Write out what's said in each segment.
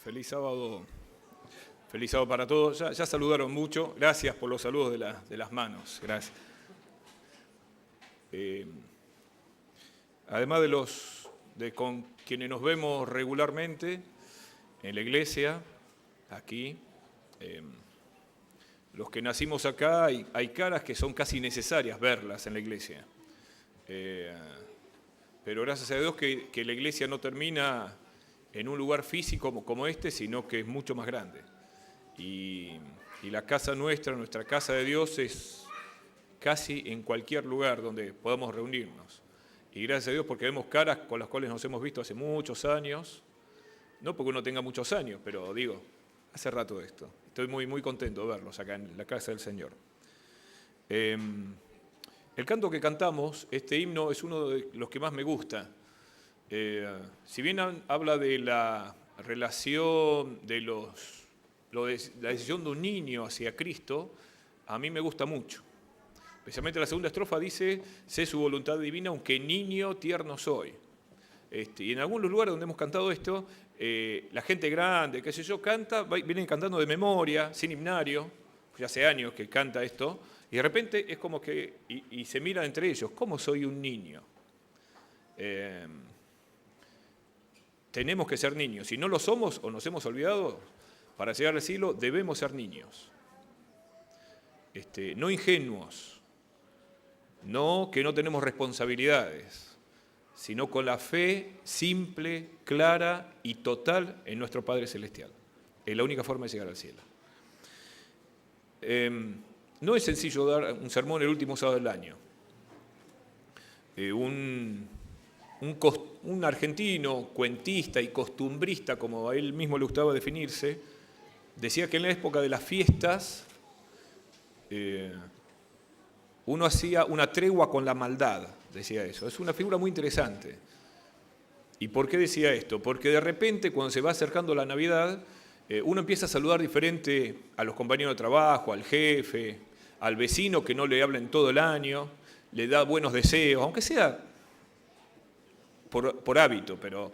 Feliz sábado para todos. Ya saludaron mucho. Gracias por los saludos de las manos. Gracias. Además de con quienes nos vemos regularmente en la iglesia, aquí, los que nacimos acá, hay caras que son casi necesarias verlas en la iglesia. Pero gracias a Dios que la iglesia no termina en un lugar físico como este, sino que es mucho más grande. Y la casa nuestra casa de Dios es casi en cualquier lugar donde podamos reunirnos. Y gracias a Dios porque vemos caras con las cuales nos hemos visto hace muchos años, no porque uno tenga muchos años, pero digo, hace rato de esto. Estoy muy, muy contento de verlos acá en la casa del Señor. El canto que cantamos, este himno, es uno de los que más me gusta. Si bien habla de la relación de la decisión de un niño hacia Cristo, a mí me gusta mucho. Especialmente la segunda estrofa dice: sé su voluntad divina, aunque niño tierno soy. Y en algunos lugares donde hemos cantado esto, la gente grande, qué sé yo, vienen cantando de memoria, sin himnario, ya hace años que canta esto, y de repente es como que, y se miran entre ellos: ¿cómo soy un niño? Tenemos que ser niños. Si no lo somos o nos hemos olvidado, para llegar al cielo debemos ser niños. No ingenuos, no que no tenemos responsabilidades, sino con la fe simple, clara y total en nuestro Padre Celestial. Es la única forma de llegar al cielo. No es sencillo dar un sermón el último sábado del año. Un argentino, cuentista y costumbrista, como a él mismo le gustaba definirse, decía que en la época de las fiestas uno hacía una tregua con la maldad, decía eso. Es una figura muy interesante. ¿Y por qué decía esto? Porque de repente, cuando se va acercando la Navidad, uno empieza a saludar diferente a los compañeros de trabajo, al jefe, al vecino que no le habla en todo el año, le da buenos deseos, aunque sea por hábito, pero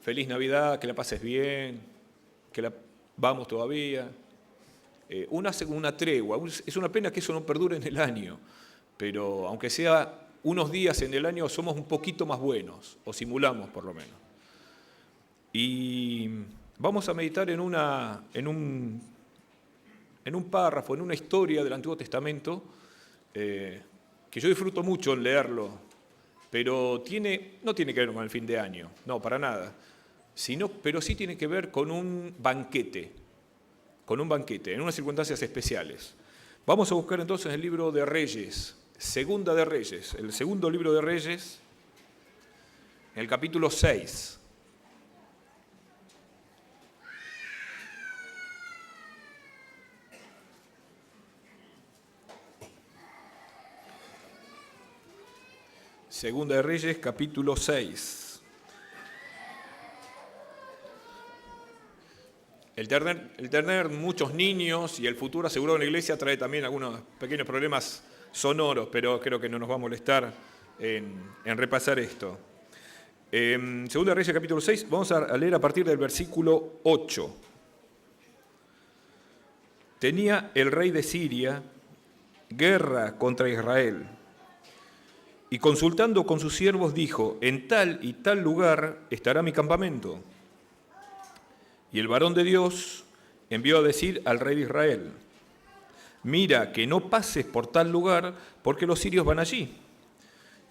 feliz Navidad, que la pases bien, vamos todavía. Uno hace una tregua. Es una pena que eso no perdure en el año, pero aunque sea unos días en el año, somos un poquito más buenos, o simulamos por lo menos. Y vamos a meditar en un párrafo, en una historia del Antiguo Testamento, que yo disfruto mucho en leerlo, pero no tiene que ver con el fin de año, no, para nada, pero sí tiene que ver con un banquete, en unas circunstancias especiales. Vamos a buscar entonces el libro de Reyes, Segunda de Reyes, el segundo libro de Reyes, en el capítulo 6. Segunda de Reyes, capítulo 6. El tener muchos niños y el futuro asegurado en la iglesia trae también algunos pequeños problemas sonoros, pero creo que no nos va a molestar en repasar esto. Segunda de Reyes, capítulo 6, vamos a leer a partir del versículo 8. Tenía el rey de Siria guerra contra Israel, y consultando con sus siervos dijo: en tal y tal lugar estará mi campamento. Y el varón de Dios envió a decir al rey de Israel: mira que no pases por tal lugar, porque los sirios van allí.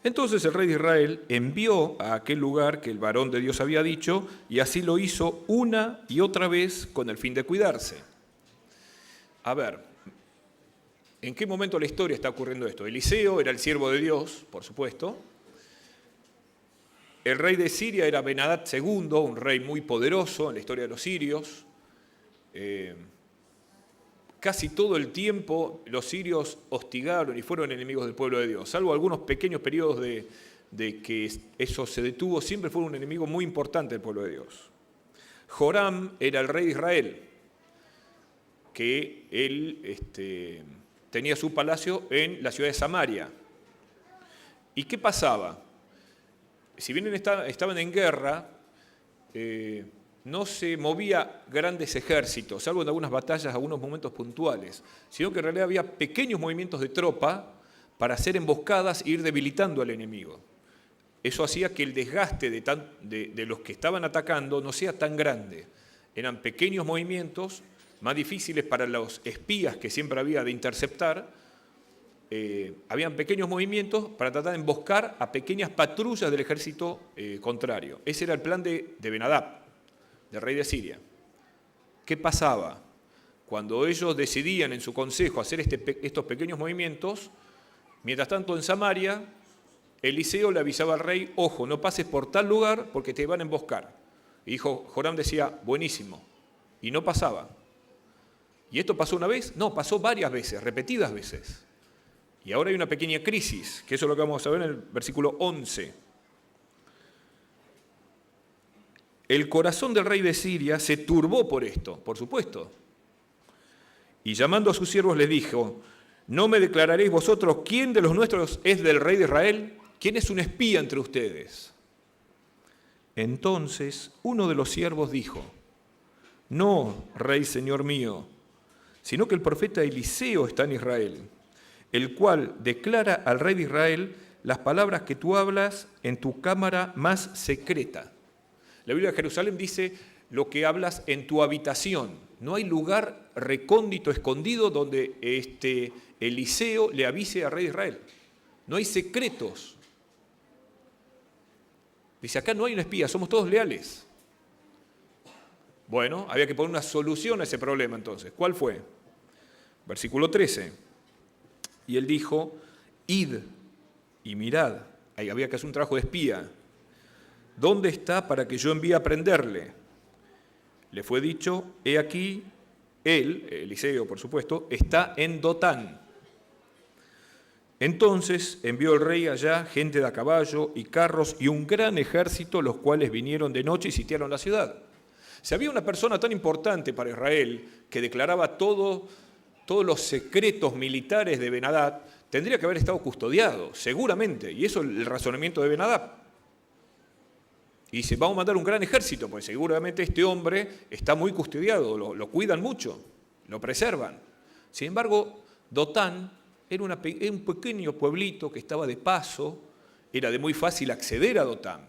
Entonces el rey de Israel envió a aquel lugar que el varón de Dios había dicho, y así lo hizo una y otra vez con el fin de cuidarse. A ver, ¿en qué momento de la historia está ocurriendo esto? Eliseo era el siervo de Dios, por supuesto. El rey de Siria era Ben-Hadad II, un rey muy poderoso en la historia de los sirios. Casi todo el tiempo los sirios hostigaron y fueron enemigos del pueblo de Dios, salvo algunos pequeños periodos de que eso se detuvo, siempre fue un enemigo muy importante del pueblo de Dios. Joram era el rey de Israel, que él tenía su palacio en la ciudad de Samaria. ¿Y qué pasaba? Si bien estaban en guerra, no se movía grandes ejércitos, salvo en algunas batallas, algunos momentos puntuales, sino que en realidad había pequeños movimientos de tropa para hacer emboscadas e ir debilitando al enemigo. Eso hacía que el desgaste de los que estaban atacando no sea tan grande. Eran pequeños movimientos, más difíciles para los espías que siempre había de interceptar. Habían pequeños movimientos para tratar de emboscar a pequeñas patrullas del ejército contrario. Ese era el plan de Ben-Hadad, del rey de Siria. ¿Qué pasaba? Cuando ellos decidían en su consejo hacer estos pequeños movimientos, mientras tanto en Samaria, Eliseo le avisaba al rey: ojo, no pases por tal lugar porque te van a emboscar. Y Joram decía: buenísimo. Y no pasaba. ¿Y esto pasó una vez? No, pasó varias veces, repetidas veces. Y ahora hay una pequeña crisis, que eso es lo que vamos a ver en el versículo 11. El corazón del rey de Siria se turbó por esto, por supuesto. Y llamando a sus siervos les dijo: ¿no me declararéis vosotros quién de los nuestros es del rey de Israel? ¿Quién es un espía entre ustedes? Entonces uno de los siervos dijo: no, rey señor mío, sino que el profeta Eliseo está en Israel, el cual declara al rey de Israel las palabras que tú hablas en tu cámara más secreta. La Biblia de Jerusalén dice lo que hablas en tu habitación. No hay lugar recóndito, escondido, donde Eliseo le avise al rey de Israel. No hay secretos. Dice, acá no hay un espía, somos todos leales. Bueno, había que poner una solución a ese problema entonces. ¿Cuál fue? Versículo 13. Y él dijo: id y mirad. Ahí había que hacer un trabajo de espía. ¿Dónde está para que yo envíe a prenderle? Le fue dicho: he aquí, él, Eliseo por supuesto, está en Dotán. Entonces envió el rey allá gente de a caballo y carros y un gran ejército, los cuales vinieron de noche y sitiaron la ciudad. Si había una persona tan importante para Israel que declaraba todos los secretos militares de Ben-Hadad, tendría que haber estado custodiado, seguramente, y eso es el razonamiento de Ben-Hadad. Y dice: vamos a mandar un gran ejército, pues seguramente este hombre está muy custodiado, lo cuidan mucho, lo preservan. Sin embargo, Dotán era un pequeño pueblito que estaba de paso, era de muy fácil acceder a Dotán.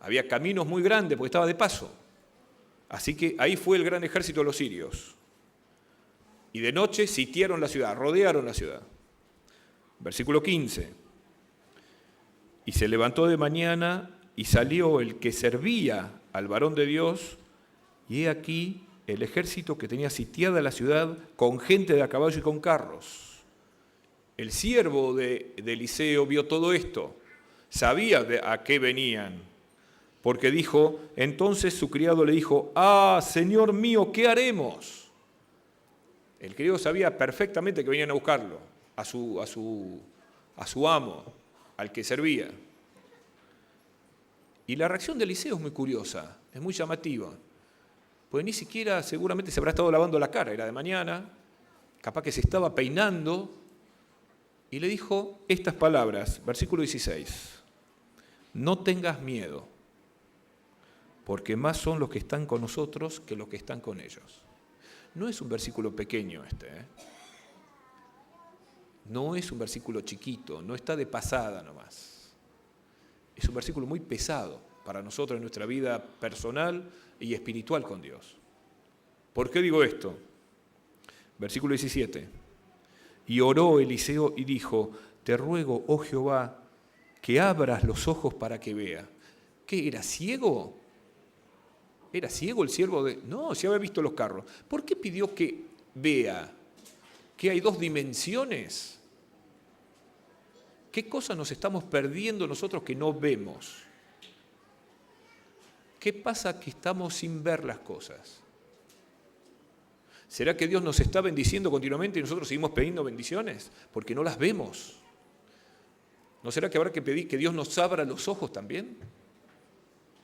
Había caminos muy grandes porque estaba de paso. Así que ahí fue el gran ejército de los sirios. Y de noche sitiaron la ciudad, rodearon la ciudad. Versículo 15. Y se levantó de mañana y salió el que servía al varón de Dios, y he aquí el ejército que tenía sitiada la ciudad con gente de a caballo y con carros. El siervo de Eliseo vio todo esto, sabía a qué venían, porque dijo, entonces su criado le dijo: ah, señor mío, ¿qué haremos? El criado sabía perfectamente que venían a buscarlo, a su amo, al que servía. Y la reacción de Eliseo es muy curiosa, es muy llamativa, pues ni siquiera seguramente se habrá estado lavando la cara, era de mañana, capaz que se estaba peinando, y le dijo estas palabras, versículo 16, no tengas miedo, porque más son los que están con nosotros que los que están con ellos. No es un versículo pequeño este, no es un versículo chiquito, no está de pasada nomás. Es un versículo muy pesado para nosotros en nuestra vida personal y espiritual con Dios. ¿Por qué digo esto? Versículo 17. Y oró Eliseo y dijo: te ruego, oh Jehová, que abras los ojos para que vea. ¿Qué, era ciego? ¿Era ciego el siervo de...? No, si había visto los carros. ¿Por qué pidió que vea? ¿Que hay dos dimensiones? ¿Qué cosas nos estamos perdiendo nosotros que no vemos? ¿Qué pasa que estamos sin ver las cosas? ¿Será que Dios nos está bendiciendo continuamente y nosotros seguimos pidiendo bendiciones? Porque no las vemos. ¿No será que habrá que pedir que Dios nos abra los ojos también?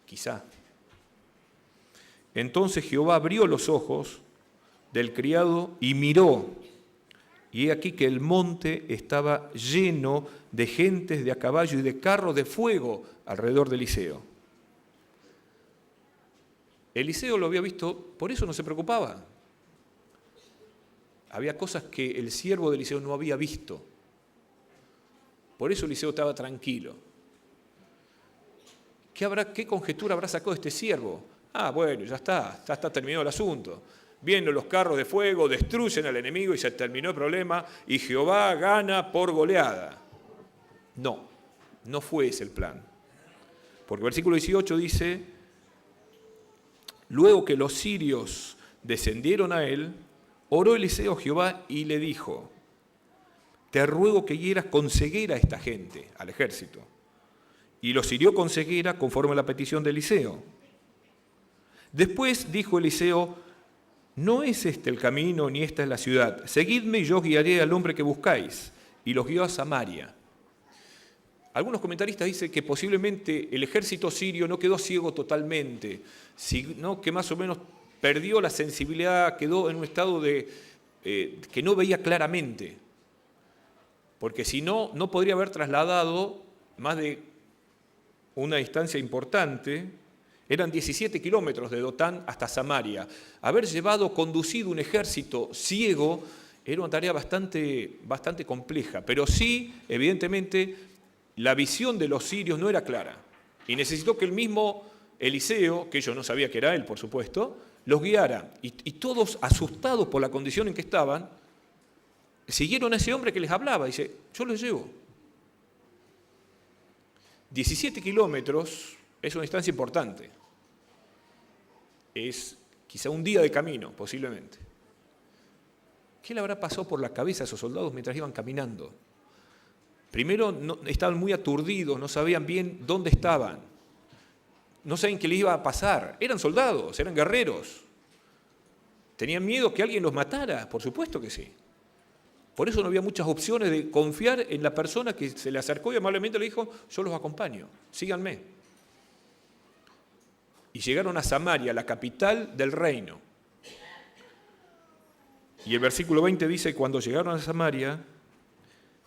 Quizá. Entonces Jehová abrió los ojos del criado y miró. Y he aquí que el monte estaba lleno de gentes de a caballo y de carros de fuego alrededor de Eliseo. Eliseo lo había visto, por eso no se preocupaba. Había cosas que el siervo de Eliseo no había visto. Por eso Eliseo estaba tranquilo. ¿Qué conjetura habrá sacado este siervo? Bueno, ya está terminado el asunto. Vienen los carros de fuego, destruyen al enemigo y se terminó el problema y Jehová gana por goleada. No fue ese el plan. Porque el versículo 18 dice, luego que los sirios descendieron a él, oró Eliseo a Jehová y le dijo, te ruego que hieras con ceguera a esta gente, al ejército. Y los hirió con ceguera conforme a la petición de Eliseo. Después dijo Eliseo, no es este el camino ni esta es la ciudad. Seguidme y yo os guiaré al hombre que buscáis. Y los guió a Samaria. Algunos comentaristas dicen que posiblemente el ejército sirio no quedó ciego totalmente, sino que más o menos perdió la sensibilidad, quedó en un estado de que no veía claramente. Porque si no, no podría haber trasladado más de una distancia importante. Eran 17 kilómetros de Dotán hasta Samaria. Haber conducido un ejército ciego era una tarea bastante compleja, pero sí, evidentemente, la visión de los sirios no era clara. Y necesitó que el mismo Eliseo, que ellos no sabían que era él, por supuesto, los guiara. Y todos, asustados por la condición en que estaban, siguieron a ese hombre que les hablaba. Dice, yo los llevo. 17 kilómetros es una distancia importante. Es quizá un día de camino, posiblemente. ¿Qué le habrá pasado por la cabeza a esos soldados mientras iban caminando? Primero, estaban muy aturdidos, no sabían bien dónde estaban. No sabían qué les iba a pasar. Eran soldados, eran guerreros. ¿Tenían miedo que alguien los matara? Por supuesto que sí. Por eso no había muchas opciones de confiar en la persona que se le acercó y amablemente le dijo, yo los acompaño, síganme. Y llegaron a Samaria, la capital del reino. Y el versículo 20 dice, cuando llegaron a Samaria,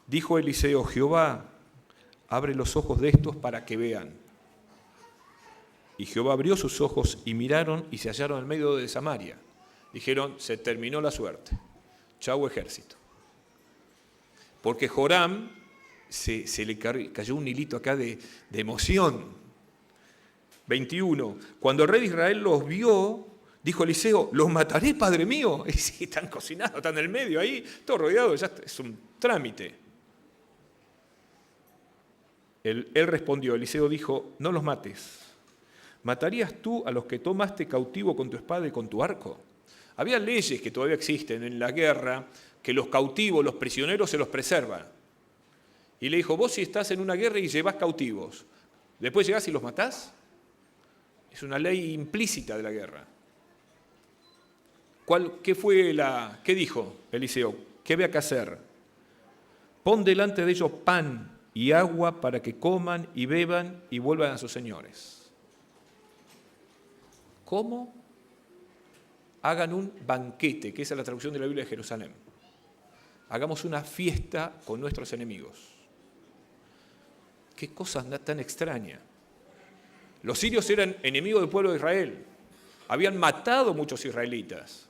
dijo Eliseo, Jehová, abre los ojos de estos para que vean. Y Jehová abrió sus ojos y miraron y se hallaron en medio de Samaria. Dijeron, se terminó la suerte. Chau ejército. Porque Joram se le cayó un hilito acá de emoción. 21. Cuando el rey de Israel los vio, dijo Eliseo, los mataré, padre mío. Y sí, están cocinados, están en el medio ahí, todo rodeado, ya es un trámite. Él respondió, Eliseo dijo, no los mates. ¿Matarías tú a los que tomaste cautivo con tu espada y con tu arco? Había leyes que todavía existen en la guerra, que los cautivos, los prisioneros se los preservan. Y le dijo, vos si estás en una guerra y llevás cautivos, ¿después llegás y los matás? Es una ley implícita de la guerra. ¿Qué dijo Eliseo? ¿Qué había que hacer? Pon delante de ellos pan y agua para que coman y beban y vuelvan a sus señores. ¿Cómo? Hagan un banquete, que esa es la traducción de la Biblia de Jerusalén. Hagamos una fiesta con nuestros enemigos. Qué cosa tan extraña. Los sirios eran enemigos del pueblo de Israel. Habían matado muchos israelitas.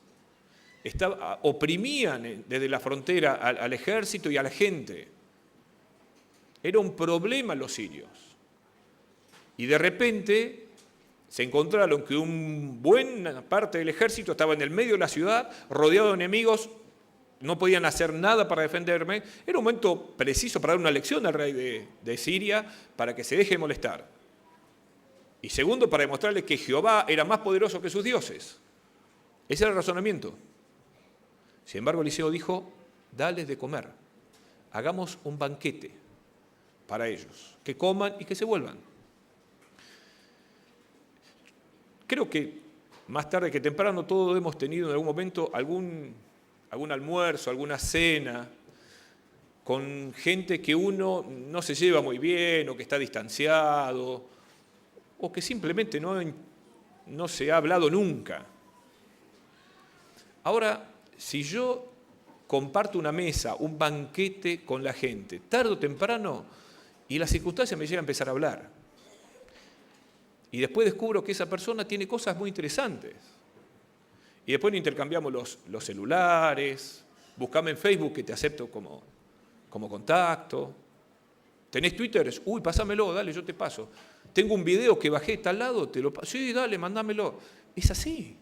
Oprimían desde la frontera al ejército y a la gente. Era un problema los sirios. Y de repente se encontraron que una buena parte del ejército estaba en el medio de la ciudad, rodeado de enemigos, no podían hacer nada para defenderme. Era un momento preciso para dar una lección al rey de Siria para que se deje de molestar. Y segundo, para demostrarle que Jehová era más poderoso que sus dioses. Ese era el razonamiento. Sin embargo, Eliseo dijo, dales de comer, hagamos un banquete para ellos, que coman y que se vuelvan. Creo que más tarde que temprano todos hemos tenido en algún momento algún almuerzo, alguna cena, con gente que uno no se lleva muy bien o que está distanciado, o que simplemente no se ha hablado nunca. Ahora, si yo comparto una mesa, un banquete con la gente, tarde o temprano, y las circunstancias me llegan a empezar a hablar. Y después descubro que esa persona tiene cosas muy interesantes. Y después intercambiamos los celulares, buscame en Facebook que te acepto como contacto. ¿Tenés Twitter? Uy, pásamelo, dale, yo te paso. Tengo un video que bajé tal lado, te lo paso. Sí, dale, mándamelo. Es así.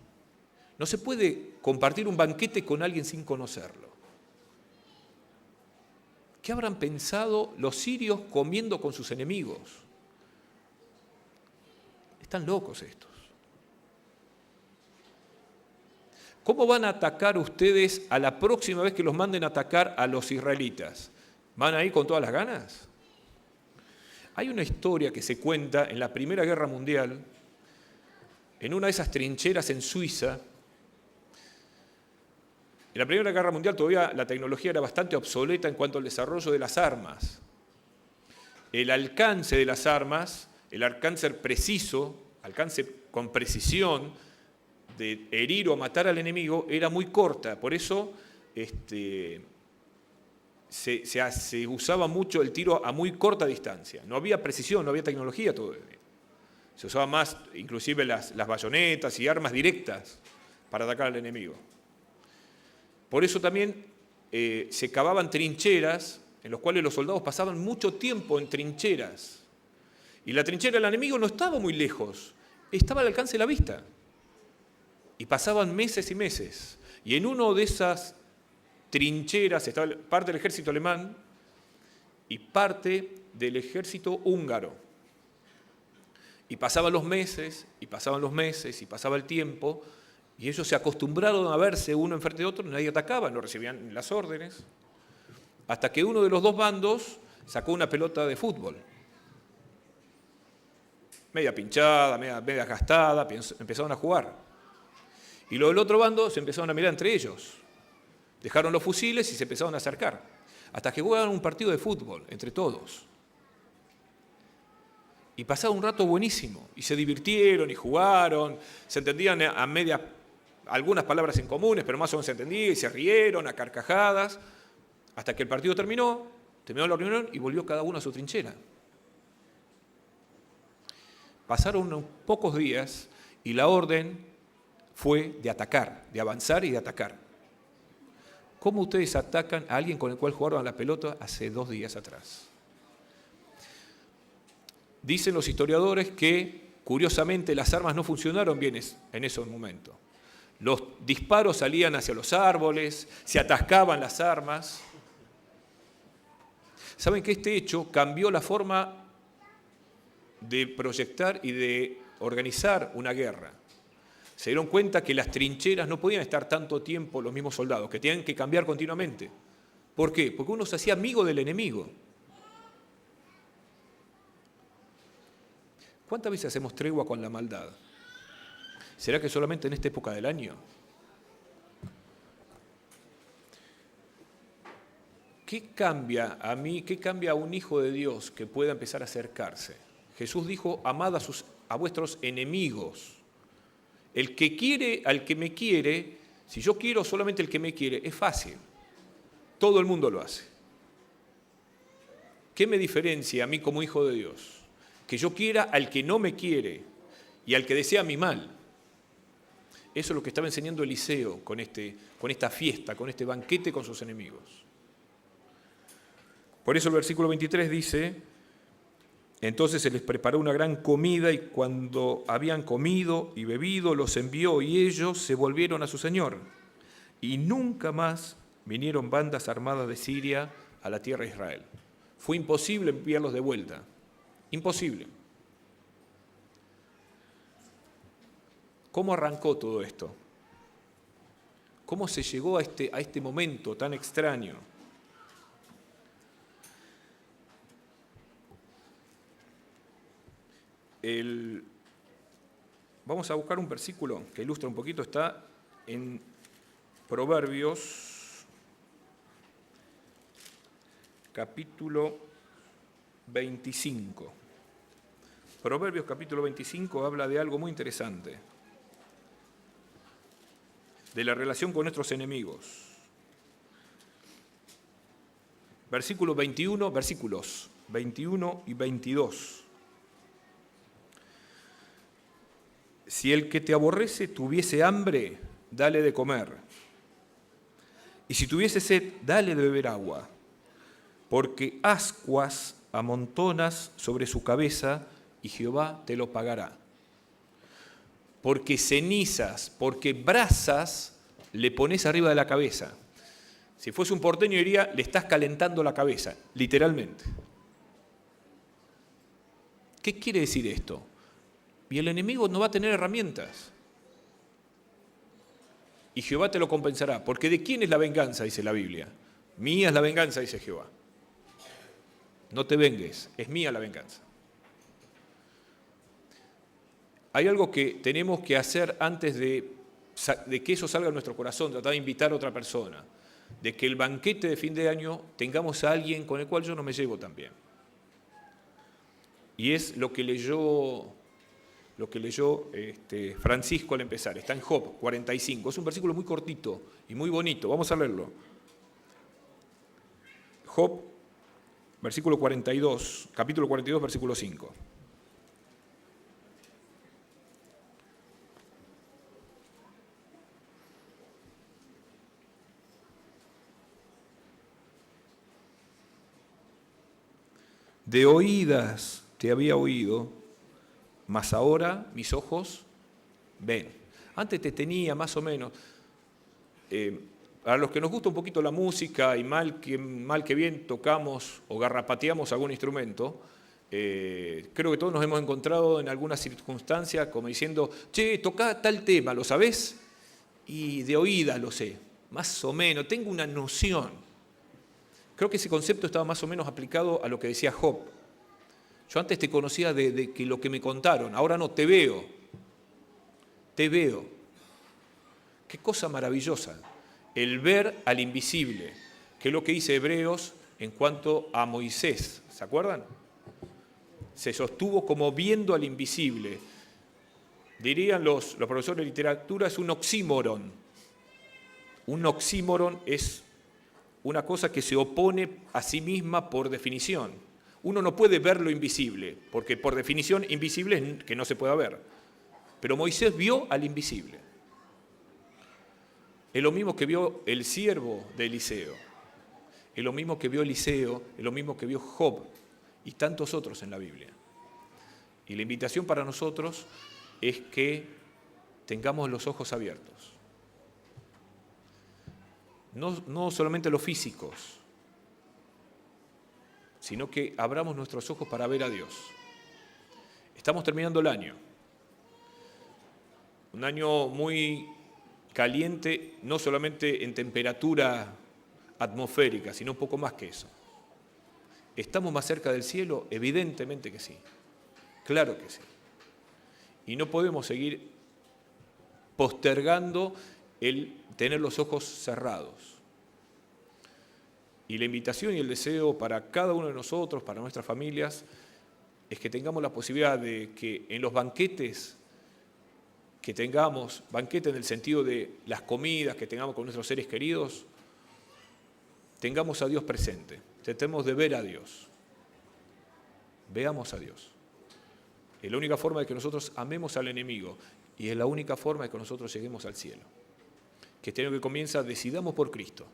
No se puede compartir un banquete con alguien sin conocerlo. ¿Qué habrán pensado los sirios comiendo con sus enemigos? Están locos estos. ¿Cómo van a atacar ustedes a la próxima vez que los manden a atacar a los israelitas? ¿Van a ir con todas las ganas? Hay una historia que se cuenta en la Primera Guerra Mundial, en una de esas trincheras en Suiza. En la Primera Guerra Mundial todavía la tecnología era bastante obsoleta en cuanto al desarrollo de las armas. El alcance de las armas, el alcance preciso, alcance con precisión de herir o matar al enemigo era muy corta. Por eso se usaba mucho el tiro a muy corta distancia. No había precisión, no había tecnología todavía. Se usaba más, inclusive las bayonetas y armas directas para atacar al enemigo. Por eso también se cavaban trincheras en las cuales los soldados pasaban mucho tiempo en trincheras. Y la trinchera del enemigo no estaba muy lejos, estaba al alcance de la vista. Y pasaban meses y meses. Y en una de esas trincheras estaba parte del ejército alemán y parte del ejército húngaro. Y pasaban los meses, y pasaban los meses, y pasaba el tiempo, y ellos se acostumbraron a verse uno enfrente de otro, nadie atacaba, no recibían las órdenes, hasta que uno de los dos bandos sacó una pelota de fútbol. Media pinchada, media gastada, empezaron a jugar. Y los del otro bando se empezaron a mirar entre ellos. Dejaron los fusiles y se empezaron a acercar. Hasta que jugaban un partido de fútbol entre todos. Y pasaron un rato buenísimo. Y se divirtieron y jugaron. Se entendían a media, algunas palabras en comunes, pero más o menos se entendían y se rieron a carcajadas. Hasta que el partido terminó la reunión y volvió cada uno a su trinchera. Pasaron unos pocos días y la orden fue de atacar, de avanzar y de atacar. ¿Cómo ustedes atacan a alguien con el cual jugaron a la pelota hace 2 días atrás? Dicen los historiadores que, curiosamente, las armas no funcionaron bien en esos momentos. Los disparos salían hacia los árboles, se atascaban las armas. Saben que este hecho cambió la forma de proyectar y de organizar una guerra. Se dieron cuenta que las trincheras no podían estar tanto tiempo los mismos soldados, que tenían que cambiar continuamente. ¿Por qué? Porque uno se hacía amigo del enemigo. ¿Cuántas veces hacemos tregua con la maldad? ¿Será que solamente en esta época del año? ¿Qué cambia a mí, qué cambia a un hijo de Dios que pueda empezar a acercarse? Jesús dijo, amad a vuestros enemigos. El que quiere al que me quiere, si yo quiero solamente el que me quiere, es fácil. Todo el mundo lo hace. ¿Qué me diferencia a mí como hijo de Dios? Que yo quiera al que no me quiere y al que desea mi mal. Eso es lo que estaba enseñando Eliseo con esta fiesta, con este banquete con sus enemigos. Por eso el versículo 23 dice, entonces se les preparó una gran comida y cuando habían comido y bebido los envió y ellos se volvieron a su señor. Y nunca más vinieron bandas armadas de Siria a la tierra de Israel. Fue imposible enviarlos de vuelta. Imposible. ¿Cómo arrancó todo esto? ¿Cómo se llegó a este momento tan extraño? Vamos a buscar un versículo que ilustra un poquito, está en Proverbios, capítulo 25. Proverbios capítulo 25 habla de algo muy interesante, de la relación con nuestros enemigos. Versículos 21 y 22. Si el que te aborrece tuviese hambre, dale de comer. Y si tuviese sed, dale de beber agua. Porque ascuas amontonas sobre su cabeza y Jehová te lo pagará. Porque cenizas, porque brasas le pones arriba de la cabeza. Si fuese un porteño diría, le estás calentando la cabeza, literalmente. ¿Qué quiere decir esto? Y el enemigo no va a tener herramientas. Y Jehová te lo compensará. Porque ¿de quién es la venganza? Dice la Biblia. Mía es la venganza, dice Jehová. No te vengues, es mía la venganza. Hay algo que tenemos que hacer antes de que eso salga de nuestro corazón, tratar de invitar a otra persona, de que el banquete de fin de año tengamos a alguien con el cual yo no me llevo tan bien. Y es lo que leyó Francisco al empezar, está en Job 45, es un versículo muy cortito y muy bonito, vamos a leerlo. Job, versículo 42, capítulo 42, versículo 5. De oídas te había oído, mas ahora mis ojos ven. Antes te tenía más o menos. A los que nos gusta un poquito la música y mal que bien tocamos o garrapateamos algún instrumento, creo que todos nos hemos encontrado en alguna circunstancia como diciendo, che, toca tal tema, ¿lo sabés? Y de oídas lo sé, más o menos, tengo una noción. Creo que ese concepto estaba más o menos aplicado a lo que decía Job. Yo antes te conocía de que lo que me contaron, ahora no, te veo. Te veo. Qué cosa maravillosa. El ver al invisible, que es lo que dice Hebreos en cuanto a Moisés. ¿Se acuerdan? Se sostuvo como viendo al invisible. Dirían los profesores de literatura, es un oxímoron. Un oxímoron es una cosa que se opone a sí misma por definición. Uno no puede ver lo invisible, porque por definición invisible es que no se pueda ver. Pero Moisés vio al invisible. Es lo mismo que vio el siervo de Eliseo. Es lo mismo que vio Eliseo, es lo mismo que vio Job y tantos otros en la Biblia. Y la invitación para nosotros es que tengamos los ojos abiertos. No solamente los físicos, sino que abramos nuestros ojos para ver a Dios. Estamos terminando el año. Un año muy caliente, no solamente en temperatura atmosférica, sino un poco más que eso. ¿Estamos más cerca del cielo? Evidentemente que sí. Claro que sí. Y no podemos seguir postergando el tener los ojos cerrados. Y la invitación y el deseo para cada uno de nosotros, para nuestras familias, es que tengamos la posibilidad de que en los banquetes que tengamos, banquete en el sentido de las comidas que tengamos con nuestros seres queridos, tengamos a Dios presente, tratemos de ver a Dios, veamos a Dios. Es la única forma de que nosotros amemos al enemigo y es la única forma de que nosotros lleguemos al cielo. Que este año que comienza decidamos por Cristo.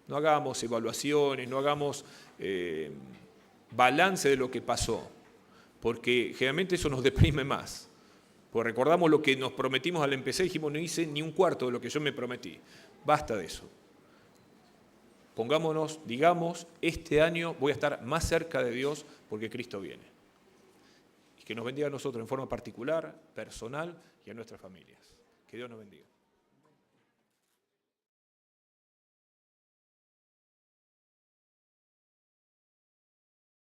No hagamos evaluaciones, no hagamos balance de lo que pasó, porque generalmente eso nos deprime más. Porque recordamos lo que nos prometimos al empezar y dijimos, no hice ni un cuarto de lo que yo me prometí. Basta de eso. Pongámonos, digamos, este año voy a estar más cerca de Dios porque Cristo viene. Y que nos bendiga a nosotros en forma particular, personal y a nuestras familias. Que Dios nos bendiga.